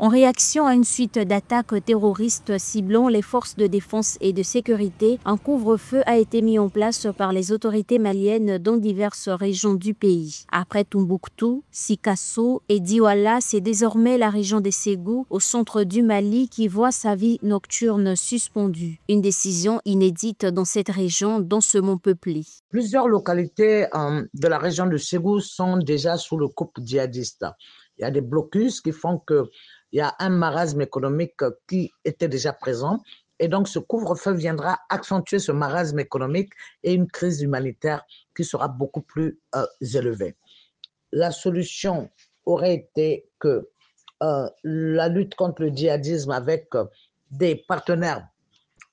En réaction à une suite d'attaques terroristes ciblant les forces de défense et de sécurité, un couvre-feu a été mis en place par les autorités maliennes dans diverses régions du pays. Après Tombouctou, Sikasso et Douala, c'est désormais la région des Ségou, au centre du Mali, qui voit sa vie nocturne suspendue. Une décision inédite dans cette région densément peuplée. Plusieurs localités de la région de Ségou sont déjà sous le coup djihadiste. Il y a des blocus qui font qu'il y a un marasme économique qui était déjà présent. Et donc, ce couvre-feu viendra accentuer ce marasme économique et une crise humanitaire qui sera beaucoup plus élevée. La solution aurait été que la lutte contre le djihadisme avec des partenaires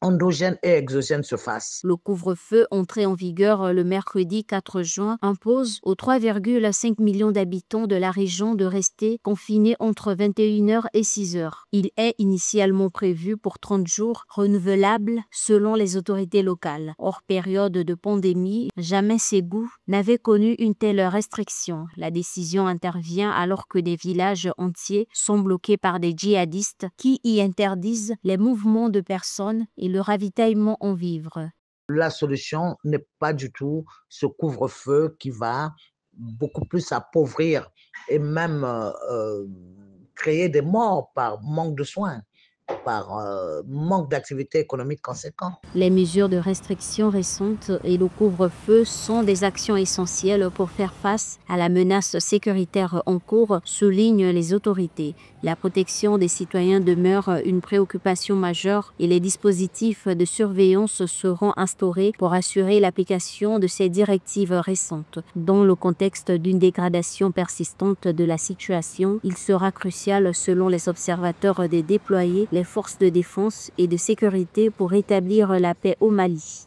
endogènes et exogènes se fasse. Le couvre-feu, entré en vigueur le mercredi 4 juin, impose aux 3,5 millions d'habitants de la région de rester confinés entre 21h et 6h. Il est initialement prévu pour 30 jours, renouvelable selon les autorités locales. Hors période de pandémie, jamais Ségou n'avait connu une telle restriction. La décision intervient alors que des villages entiers sont bloqués par des djihadistes qui y interdisent les mouvements de personnes et le ravitaillement en vivres. La solution n'est pas du tout ce couvre-feu qui va beaucoup plus appauvrir et même créer des morts par manque de soins, par manque d'activité économique conséquent. Les mesures de restriction récentes et le couvre-feu sont des actions essentielles pour faire face à la menace sécuritaire en cours, soulignent les autorités. La protection des citoyens demeure une préoccupation majeure et les dispositifs de surveillance seront instaurés pour assurer l'application de ces directives récentes. Dans le contexte d'une dégradation persistante de la situation, il sera crucial, selon les observateurs, de déployer les forces de défense et de sécurité pour rétablir la paix au Mali.